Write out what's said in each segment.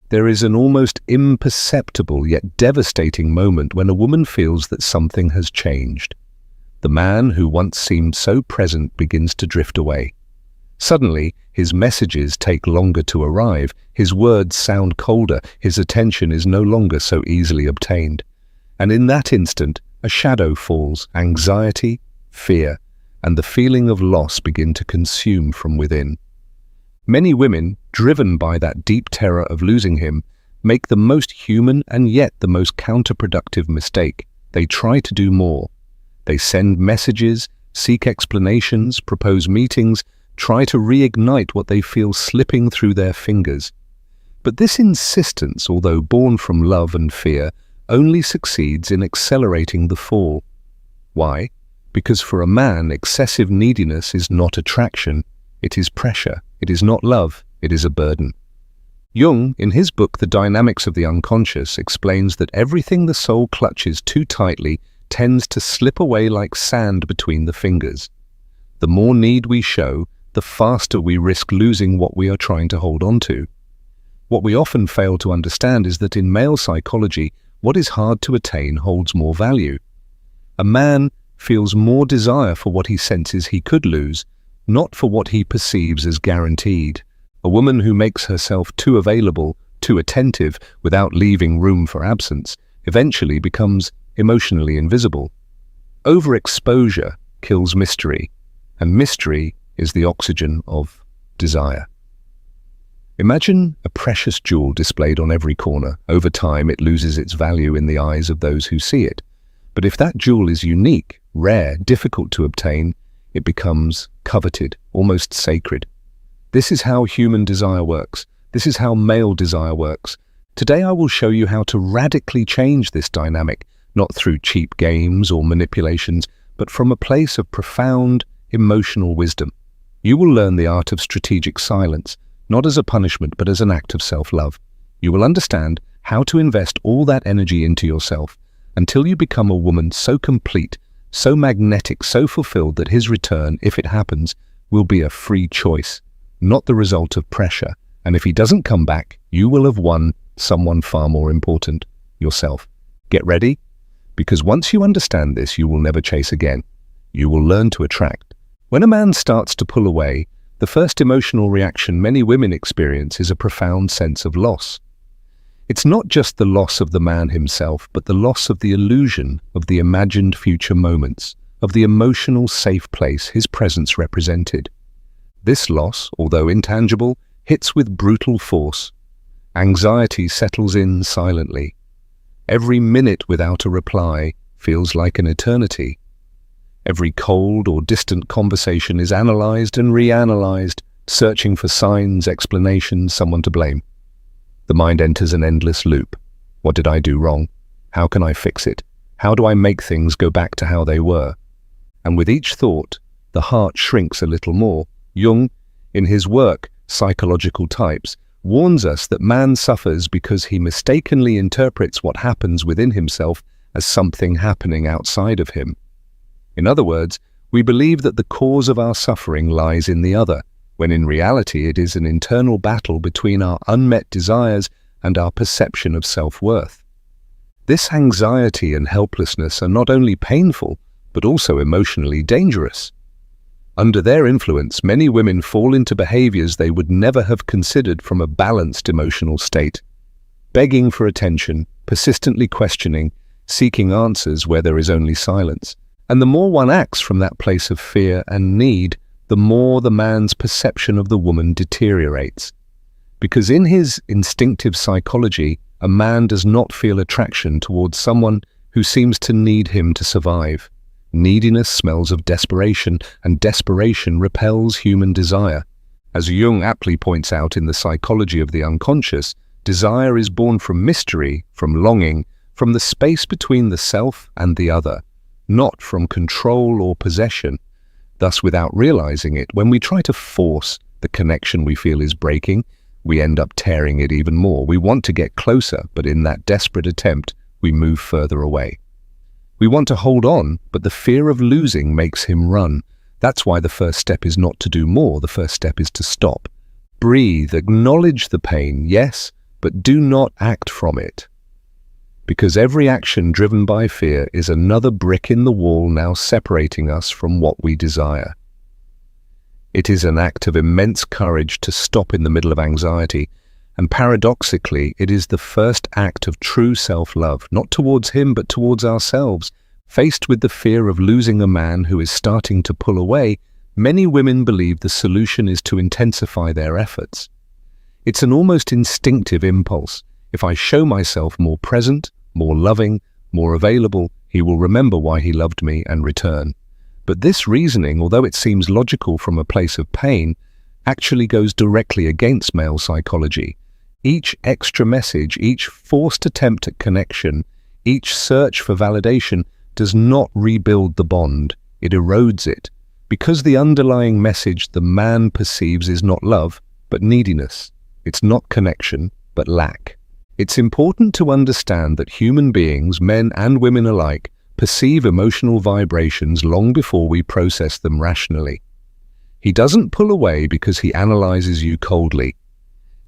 There is an almost imperceptible yet devastating moment when a woman feels that something has changed. The man who once seemed so present begins to drift away. Suddenly, his messages take longer to arrive, his words sound colder, his attention is no longer so easily obtained. And in that instant, a shadow falls, anxiety, fear, and the feeling of loss begin to consume from within. Many women, driven by that deep terror of losing him, make the most human and yet the most counterproductive mistake. They try to do more. They send messages, seek explanations, propose meetings, try to reignite what they feel slipping through their fingers. But this insistence, although born from love and fear, only succeeds in accelerating the fall. Why? Because for a man, excessive neediness is not attraction, it is pressure. It is not love, it is a burden. Jung, in his book The Dynamics of the Unconscious, explains that everything the soul clutches too tightly tends to slip away like sand between the fingers. The more need we show, the faster we risk losing what we are trying to hold on to. What we often fail to understand is that in male psychology, what is hard to attain holds more value. A man feels more desire for what he senses he could lose, not for what he perceives as guaranteed. A woman who makes herself too available, too attentive, without leaving room for absence, eventually becomes emotionally invisible. Overexposure kills mystery, and mystery is the oxygen of desire. Imagine a precious jewel displayed on every corner. Over time, it loses its value in the eyes of those who see it. But if that jewel is unique, rare, difficult to obtain, it becomes coveted, almost sacred. This is how human desire works. This is how male desire works. Today I will show you how to radically change this dynamic, not through cheap games or manipulations, but from a place of profound emotional wisdom. You will learn the art of strategic silence, not as a punishment, but as an act of self-love. You will understand how to invest all that energy into yourself until you become a woman so complete, so magnetic, so fulfilled that his return, if it happens, will be a free choice, not the result of pressure. And if he doesn't come back, you will have won someone far more important, yourself. Get ready? Because once you understand this, you will never chase again. You will learn to attract. When a man starts to pull away, the first emotional reaction many women experience is a profound sense of loss. It's not just the loss of the man himself, but the loss of the illusion of the imagined future moments, of the emotional safe place his presence represented. This loss, although intangible, hits with brutal force. Anxiety settles in silently. Every minute without a reply feels like an eternity. Every cold or distant conversation is analyzed and reanalyzed, searching for signs, explanations, someone to blame. The mind enters an endless loop. What did I do wrong? How can I fix it? How do I make things go back to how they were? And with each thought, the heart shrinks a little more. Jung, in his work, Psychological Types, warns us that man suffers because he mistakenly interprets what happens within himself as something happening outside of him. In other words, we believe that the cause of our suffering lies in the other, when in reality it is an internal battle between our unmet desires and our perception of self-worth. This anxiety and helplessness are not only painful, but also emotionally dangerous. Under their influence, many women fall into behaviors they would never have considered from a balanced emotional state. Begging for attention, persistently questioning, seeking answers where there is only silence. And the more one acts from that place of fear and need, the more the man's perception of the woman deteriorates. Because in his instinctive psychology, a man does not feel attraction towards someone who seems to need him to survive. Neediness smells of desperation, and desperation repels human desire. As Jung aptly points out in The Psychology of the Unconscious, desire is born from mystery, from longing, from the space between the self and the other, not from control or possession. Thus, without realizing it, when we try to force the connection we feel is breaking, we end up tearing it even more. We want to get closer, but in that desperate attempt, we move further away. We want to hold on, but the fear of losing makes him run. That's why the first step is not to do more, the first step is to stop. Breathe, acknowledge the pain, yes, but do not act from it. Because every action driven by fear is another brick in the wall now separating us from what we desire. It is an act of immense courage to stop in the middle of anxiety, and paradoxically, it is the first act of true self-love, not towards him but towards ourselves. Faced with the fear of losing a man who is starting to pull away, many women believe the solution is to intensify their efforts. It's an almost instinctive impulse. If I show myself more present, more loving, more available, he will remember why he loved me and return. But this reasoning, although it seems logical from a place of pain, actually goes directly against male psychology. Each extra message, each forced attempt at connection, each search for validation does not rebuild the bond, it erodes it, because the underlying message the man perceives is not love, but neediness. It's not connection, but lack. It's important to understand that human beings, men and women alike, perceive emotional vibrations long before we process them rationally. He doesn't pull away because he analyzes you coldly.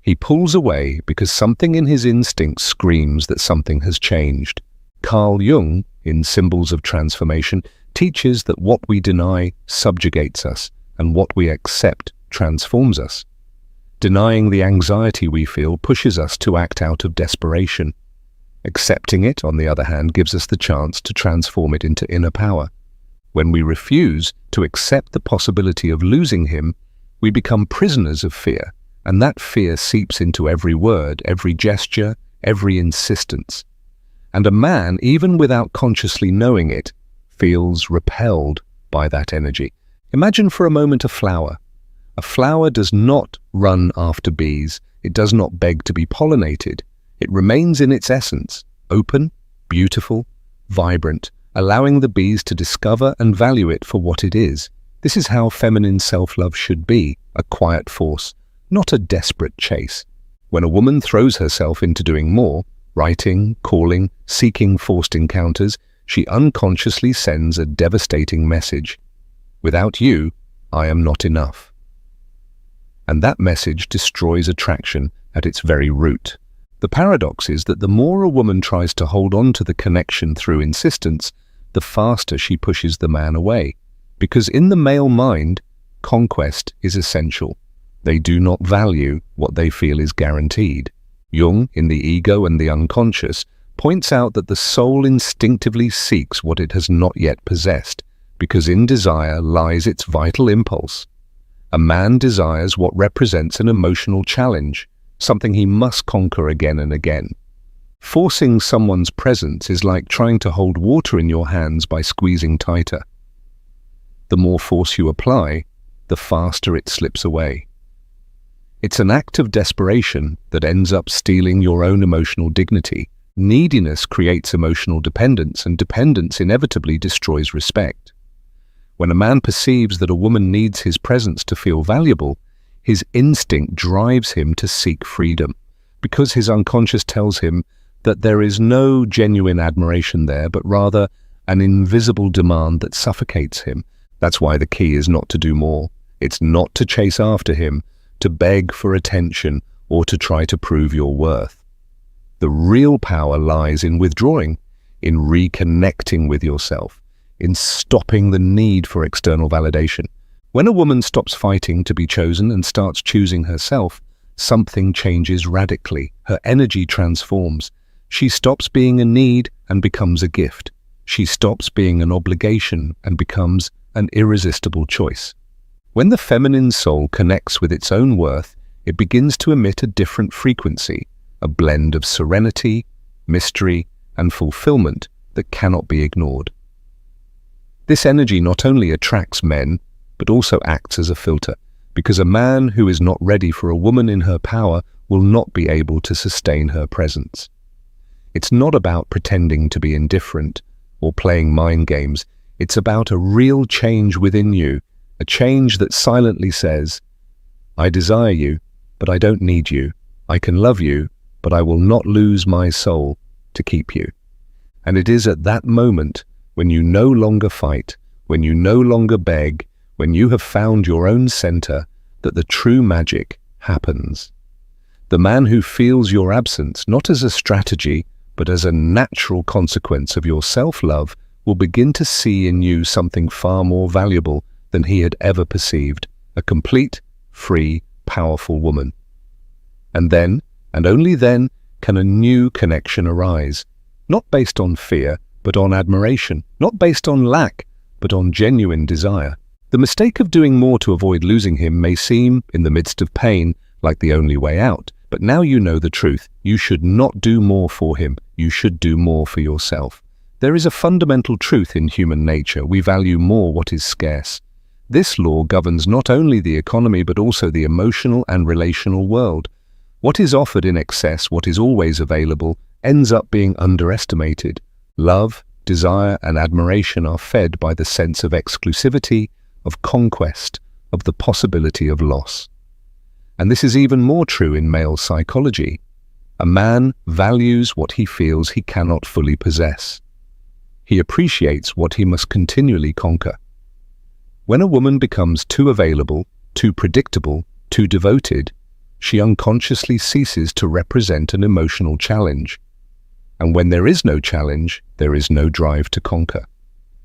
He pulls away because something in his instinct screams that something has changed. Carl Jung, in Symbols of Transformation, teaches that what we deny subjugates us, and what we accept transforms us. Denying the anxiety we feel pushes us to act out of desperation. Accepting it, on the other hand, gives us the chance to transform it into inner power. When we refuse to accept the possibility of losing him, we become prisoners of fear, and that fear seeps into every word, every gesture, every insistence. And a man, even without consciously knowing it, feels repelled by that energy. Imagine for a moment a flower. A flower does not run after bees. It does not beg to be pollinated. It remains in its essence, open, beautiful, vibrant, allowing the bees to discover and value it for what it is. This is how feminine self-love should be, a quiet force, not a desperate chase. When a woman throws herself into doing more, writing, calling, seeking forced encounters, she unconsciously sends a devastating message. Without you, I am not enough. And that message destroys attraction at its very root. The paradox is that the more a woman tries to hold on to the connection through insistence, the faster she pushes the man away. Because in the male mind, conquest is essential. They do not value what they feel is guaranteed. Jung, in The Ego and the Unconscious, points out that the soul instinctively seeks what it has not yet possessed, because in desire lies its vital impulse. A man desires what represents an emotional challenge, something he must conquer again and again. Forcing someone's presence is like trying to hold water in your hands by squeezing tighter. The more force you apply, the faster it slips away. It's an act of desperation that ends up stealing your own emotional dignity. Neediness creates emotional dependence, and dependence inevitably destroys respect. When a man perceives that a woman needs his presence to feel valuable, his instinct drives him to seek freedom, because his unconscious tells him that there is no genuine admiration there, but rather an invisible demand that suffocates him. That's why the key is not to do more. It's not to chase after him, to beg for attention, or to try to prove your worth. The real power lies in withdrawing, in reconnecting with yourself, in stopping the need for external validation. When a woman stops fighting to be chosen and starts choosing herself, something changes radically. Her energy transforms. She stops being a need and becomes a gift. She stops being an obligation and becomes an irresistible choice. When the feminine soul connects with its own worth, it begins to emit a different frequency, a blend of serenity, mystery, and fulfillment that cannot be ignored. This energy not only attracts men, but also acts as a filter, because a man who is not ready for a woman in her power will not be able to sustain her presence. It's not about pretending to be indifferent or playing mind games. It's about a real change within you, a change that silently says, I desire you, but I don't need you. I can love you, but I will not lose my soul to keep you. And it is at that moment, when you no longer fight, when you no longer beg, when you have found your own center, that the true magic happens. The man who feels your absence not as a strategy, but as a natural consequence of your self-love will begin to see in you something far more valuable than he had ever perceived, a complete, free, powerful woman. And then, and only then, can a new connection arise, not based on fear, but on admiration, not based on lack, but on genuine desire. The mistake of doing more to avoid losing him may seem, in the midst of pain, like the only way out. But now you know the truth. You should not do more for him. You should do more for yourself. There is a fundamental truth in human nature. We value more what is scarce. This law governs not only the economy but also the emotional and relational world. What is offered in excess, what is always available, ends up being underestimated. Love, desire, and admiration are fed by the sense of exclusivity, of conquest, of the possibility of loss. And this is even more true in male psychology. A man values what he feels he cannot fully possess. He appreciates what he must continually conquer. When a woman becomes too available, too predictable, too devoted, she unconsciously ceases to represent an emotional challenge. And when there is no challenge, there is no drive to conquer.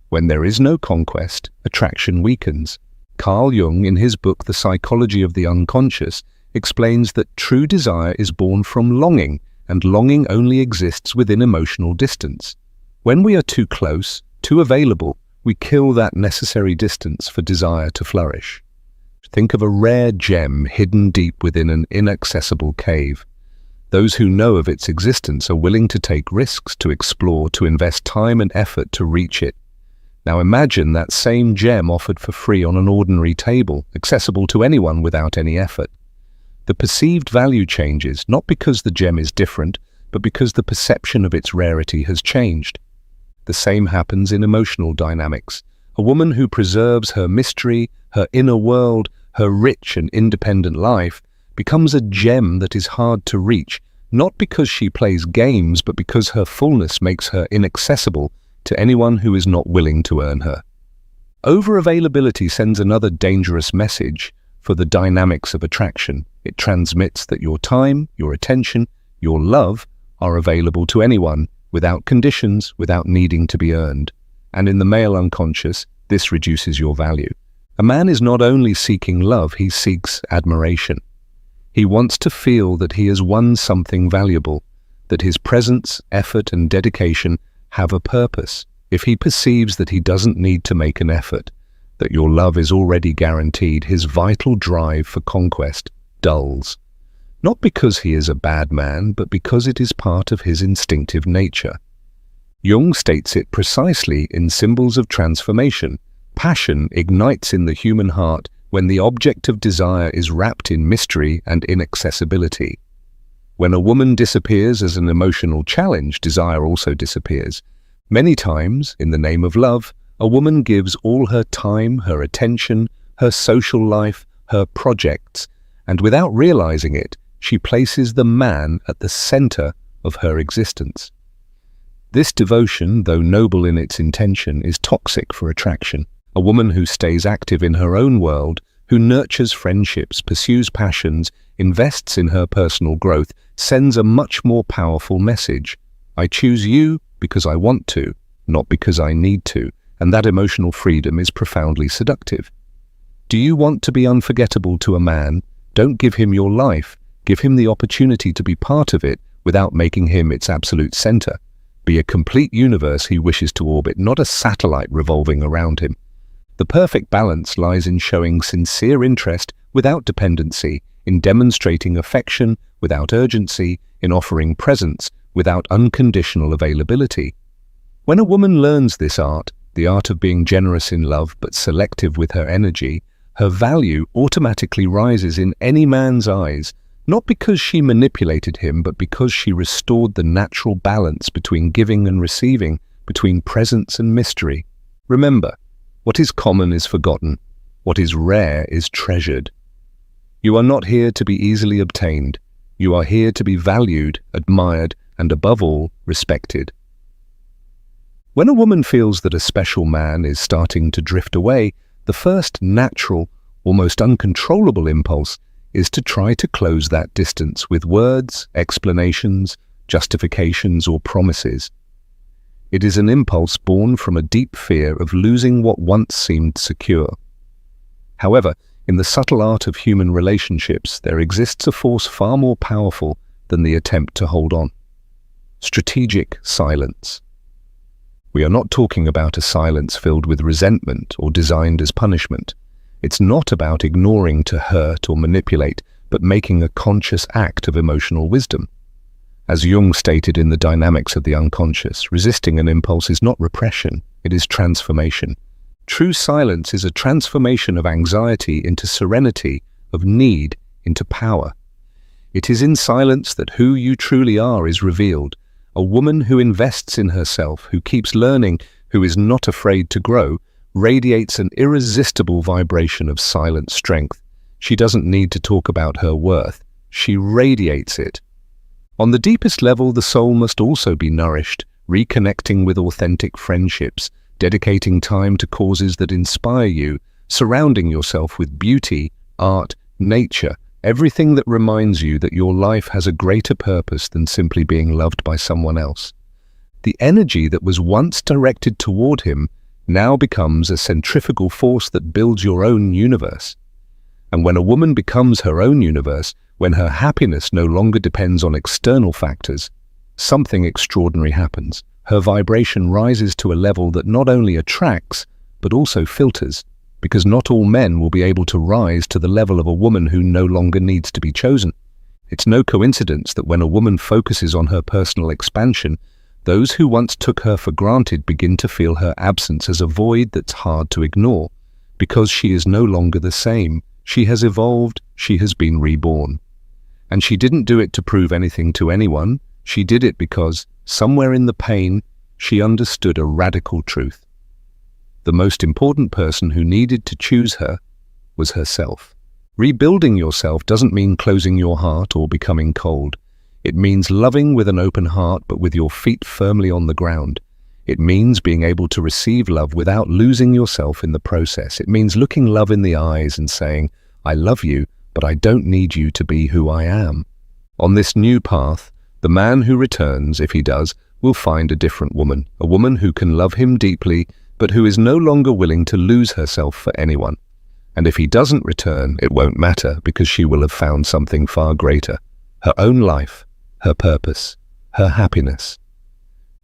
When there is no conquest, attraction weakens. Carl Jung, in his book The Psychology of the Unconscious, explains that true desire is born from longing, and longing only exists within emotional distance. When we are too close, too available, we kill that necessary distance for desire to flourish. Think of a rare gem hidden deep within an inaccessible cave. Those who know of its existence are willing to take risks, to explore, to invest time and effort to reach it. Now imagine that same gem offered for free on an ordinary table, accessible to anyone without any effort. The perceived value changes, not because the gem is different, but because the perception of its rarity has changed. The same happens in emotional dynamics. A woman who preserves her mystery, her inner world, her rich and independent life, becomes a gem that is hard to reach, not because she plays games, but because her fullness makes her inaccessible to anyone who is not willing to earn her. Over-availability sends another dangerous message for the dynamics of attraction. It transmits that your time, your attention, your love are available to anyone, without conditions, without needing to be earned. And in the male unconscious, this reduces your value. A man is not only seeking love, he seeks admiration. He wants to feel that he has won something valuable, that his presence, effort, and dedication have a purpose. If he perceives that he doesn't need to make an effort, that your love is already guaranteed, his vital drive for conquest dulls. Not because he is a bad man, but because it is part of his instinctive nature. Jung states it precisely in Symbols of Transformation. Passion ignites in the human heart when the object of desire is wrapped in mystery and inaccessibility. When a woman disappears as an emotional challenge, desire also disappears. Many times, in the name of love, a woman gives all her time, her attention, her social life, her projects, and without realizing it, she places the man at the center of her existence. This devotion, though noble in its intention, is toxic for attraction. A woman who stays active in her own world, who nurtures friendships, pursues passions, invests in her personal growth, sends a much more powerful message. I choose you because I want to, not because I need to, and that emotional freedom is profoundly seductive. Do you want to be unforgettable to a man? Don't give him your life. Give him the opportunity to be part of it without making him its absolute center. Be a complete universe he wishes to orbit, not a satellite revolving around him. The perfect balance lies in showing sincere interest without dependency, in demonstrating affection without urgency, in offering presence without unconditional availability. When a woman learns this art, the art of being generous in love but selective with her energy, her value automatically rises in any man's eyes, not because she manipulated him, but because she restored the natural balance between giving and receiving, between presence and mystery. Remember, what is common is forgotten. What is rare is treasured. You are not here to be easily obtained. You are here to be valued, admired, and above all, respected. When a woman feels that a special man is starting to drift away, the first natural, almost uncontrollable impulse is to try to close that distance with words, explanations, justifications, or promises. It is an impulse born from a deep fear of losing what once seemed secure. However, in the subtle art of human relationships, there exists a force far more powerful than the attempt to hold on. Strategic silence. We are not talking about a silence filled with resentment or designed as punishment. It's not about ignoring to hurt or manipulate, but making a conscious act of emotional wisdom. As Jung stated in The Dynamics of the Unconscious, resisting an impulse is not repression, it is transformation. True silence is a transformation of anxiety into serenity, of need into power. It is in silence that who you truly are is revealed. A woman who invests in herself, who keeps learning, who is not afraid to grow, radiates an irresistible vibration of silent strength. She doesn't need to talk about her worth. She radiates it. On the deepest level, the soul must also be nourished, reconnecting with authentic friendships, dedicating time to causes that inspire you, surrounding yourself with beauty, art, nature, everything that reminds you that your life has a greater purpose than simply being loved by someone else. The energy that was once directed toward him now becomes a centrifugal force that builds your own universe. And when a woman becomes her own universe, when her happiness no longer depends on external factors, something extraordinary happens. Her vibration rises to a level that not only attracts, but also filters, because not all men will be able to rise to the level of a woman who no longer needs to be chosen. It's no coincidence that when a woman focuses on her personal expansion, those who once took her for granted begin to feel her absence as a void that's hard to ignore, because she is no longer the same. She has evolved, she has been reborn. And she didn't do it to prove anything to anyone. She did it because, somewhere in the pain, she understood a radical truth. The most important person who needed to choose her was herself. Rebuilding yourself doesn't mean closing your heart or becoming cold. It means loving with an open heart but with your feet firmly on the ground. It means being able to receive love without losing yourself in the process. It means looking love in the eyes and saying, "I love you, but I don't need you to be who I am." On this new path, the man who returns, if he does, will find a different woman, a woman who can love him deeply, but who is no longer willing to lose herself for anyone. And if he doesn't return, it won't matter, because she will have found something far greater, her own life, her purpose, her happiness.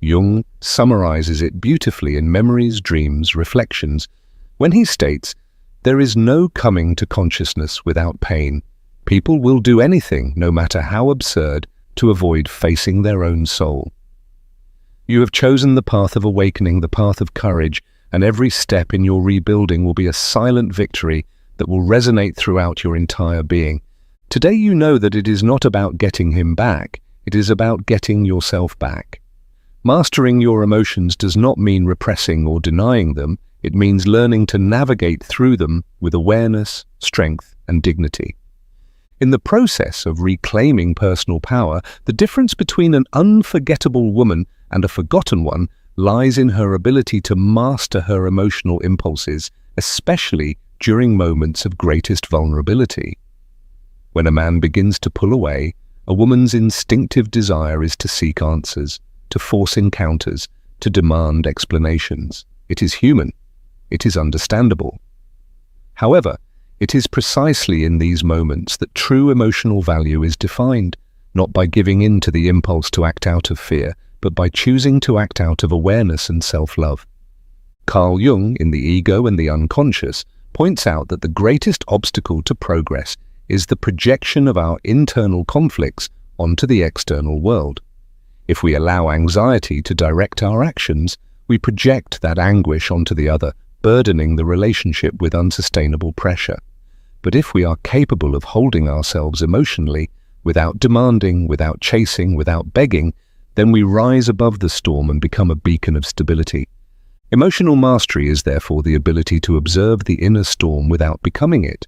Jung summarizes it beautifully in Memories, Dreams, Reflections, when he states, "There is no coming to consciousness without pain. People will do anything, no matter how absurd, to avoid facing their own soul." You have chosen the path of awakening, the path of courage, and every step in your rebuilding will be a silent victory that will resonate throughout your entire being. Today you know that it is not about getting him back, it is about getting yourself back. Mastering your emotions does not mean repressing or denying them, it means learning to navigate through them with awareness, strength, and dignity. In the process of reclaiming personal power, the difference between an unforgettable woman and a forgotten one lies in her ability to master her emotional impulses, especially during moments of greatest vulnerability. When a man begins to pull away, a woman's instinctive desire is to seek answers, to force encounters, to demand explanations. It is human. It is understandable. However, it is precisely in these moments that true emotional value is defined, not by giving in to the impulse to act out of fear, but by choosing to act out of awareness and self-love. Carl Jung, in The Ego and the Unconscious, points out that the greatest obstacle to progress is the projection of our internal conflicts onto the external world. If we allow anxiety to direct our actions, we project that anguish onto the other, burdening the relationship with unsustainable pressure. But if we are capable of holding ourselves emotionally, without demanding, without chasing, without begging, then we rise above the storm and become a beacon of stability. Emotional mastery is therefore the ability to observe the inner storm without becoming it.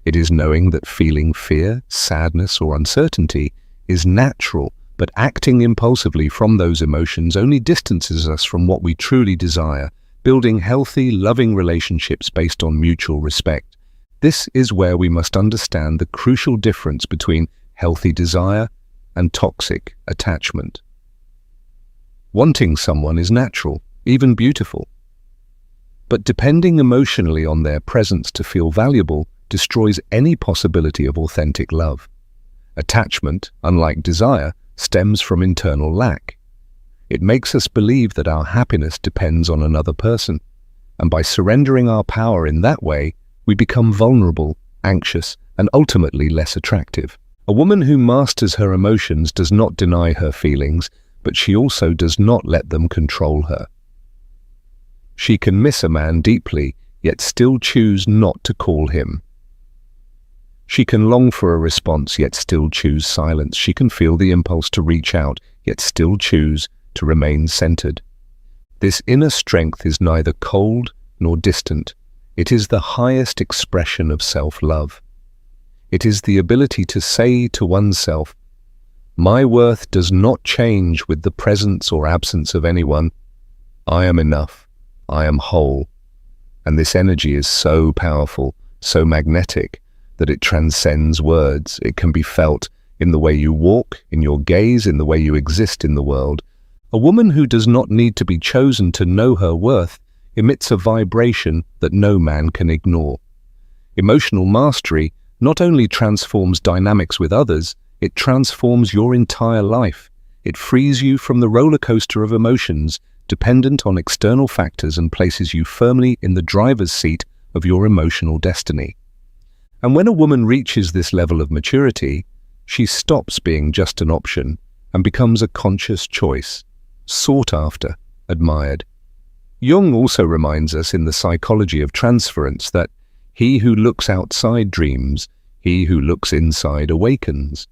It is knowing that feeling fear, sadness, or uncertainty is natural, but acting impulsively from those emotions only distances us from what we truly desire, building healthy, loving relationships based on mutual respect. This is where we must understand the crucial difference between healthy desire and toxic attachment. Wanting someone is natural, even beautiful. But depending emotionally on their presence to feel valuable destroys any possibility of authentic love. Attachment, unlike desire, stems from internal lack. It makes us believe that our happiness depends on another person, and by surrendering our power in that way, we become vulnerable, anxious, and ultimately less attractive. A woman who masters her emotions does not deny her feelings, but she also does not let them control her. She can miss a man deeply, yet still choose not to call him. She can long for a response, yet still choose silence. She can feel the impulse to reach out, yet still choose to remain centered. This inner strength is neither cold nor distant. It is the highest expression of self-love. It is the ability to say to oneself, "My worth does not change with the presence or absence of anyone. I am enough. I am whole." And this energy is so powerful, so magnetic, that it transcends words. It can be felt in the way you walk, in your gaze, in the way you exist in the world. A woman who does not need to be chosen to know her worth emits a vibration that no man can ignore. Emotional mastery not only transforms dynamics with others, it transforms your entire life. It frees you from the roller coaster of emotions dependent on external factors and places you firmly in the driver's seat of your emotional destiny. And when a woman reaches this level of maturity, she stops being just an option and becomes a conscious choice, sought after, admired. Jung also reminds us in the psychology of transference that he who looks outside dreams, he who looks inside awakens.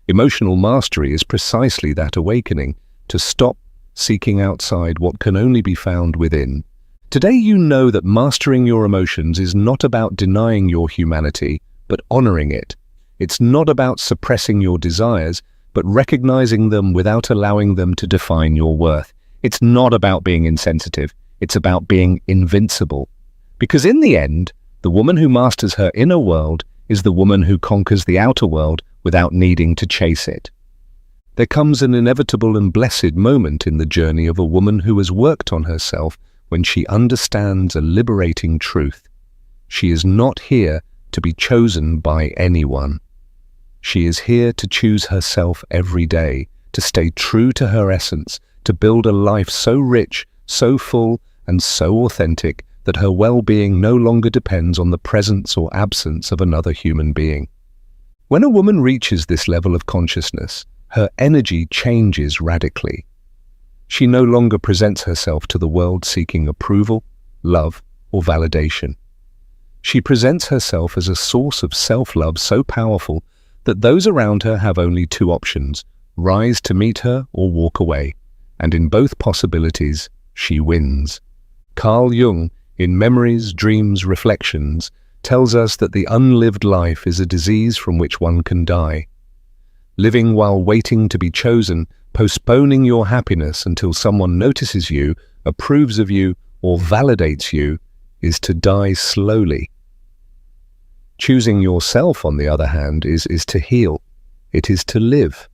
Emotional mastery is precisely that awakening, to stop seeking outside what can only be found within. Today you know that mastering your emotions is not about denying your humanity, but honoring it. It's not about suppressing your desires, but recognizing them without allowing them to define your worth. It's not about being insensitive. It's about being invincible. Because in the end, the woman who masters her inner world is the woman who conquers the outer world without needing to chase it. There comes an inevitable and blessed moment in the journey of a woman who has worked on herself when she understands a liberating truth. She is not here to be chosen by anyone. She is here to choose herself every day, to stay true to her essence, to build a life so rich, so full, and so authentic that her well-being no longer depends on the presence or absence of another human being. When a woman reaches this level of consciousness, her energy changes radically. She no longer presents herself to the world seeking approval, love, or validation. She presents herself as a source of self-love so powerful that those around her have only two options: rise to meet her or walk away. And in both possibilities, she wins. Carl Jung, in Memories, Dreams, Reflections, tells us that the unlived life is a disease from which one can die. Living while waiting to be chosen, postponing your happiness until someone notices you, approves of you, or validates you, is to die slowly. Choosing yourself, on the other hand, is to heal. It is to live.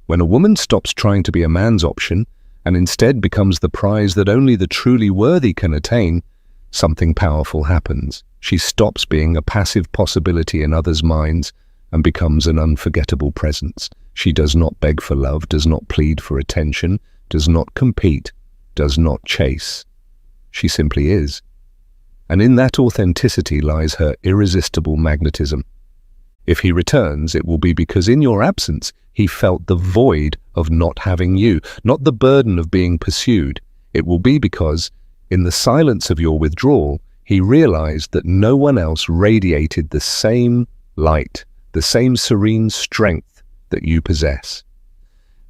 When a woman stops trying to be a man's option and instead becomes the prize that only the truly worthy can attain, something powerful happens. She stops being a passive possibility in others' minds and becomes an unforgettable presence. She does not beg for love, does not plead for attention, does not compete, does not chase. She simply is. And in that authenticity lies her irresistible magnetism. If he returns, it will be because in your absence, he felt the void of not having you, not the burden of being pursued. It will be because, in the silence of your withdrawal, he realized that no one else radiated the same light, the same serene strength that you possess.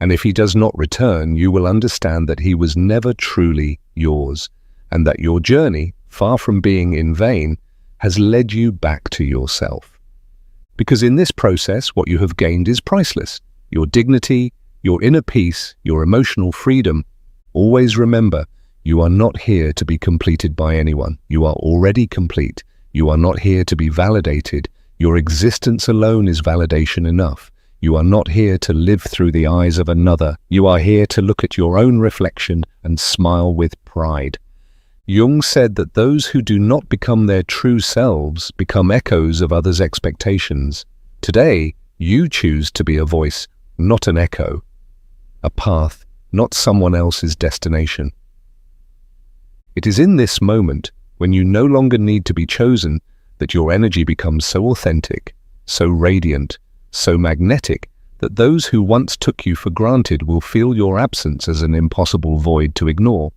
And if he does not return, you will understand that he was never truly yours, and that your journey, far from being in vain, has led you back to yourself. Because in this process, what you have gained is priceless. Your dignity, your inner peace, your emotional freedom. Always remember, you are not here to be completed by anyone. You are already complete. You are not here to be validated. Your existence alone is validation enough. You are not here to live through the eyes of another. You are here to look at your own reflection and smile with pride. Jung said that those who do not become their true selves become echoes of others' expectations. Today, you choose to be a voice, not an echo. A path, not someone else's destination. It is in this moment, when you no longer need to be chosen, that your energy becomes so authentic, so radiant, so magnetic, that those who once took you for granted will feel your absence as an impossible void to ignore.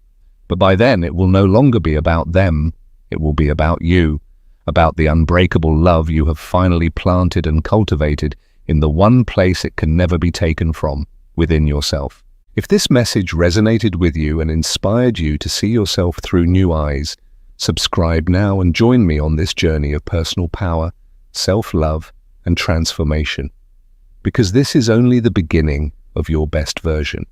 But by then it will no longer be about them, it will be about you, about the unbreakable love you have finally planted and cultivated in the one place it can never be taken from, within yourself. If this message resonated with you and inspired you to see yourself through new eyes, subscribe now and join me on this journey of personal power, self-love, and transformation. Because this is only the beginning of your best version.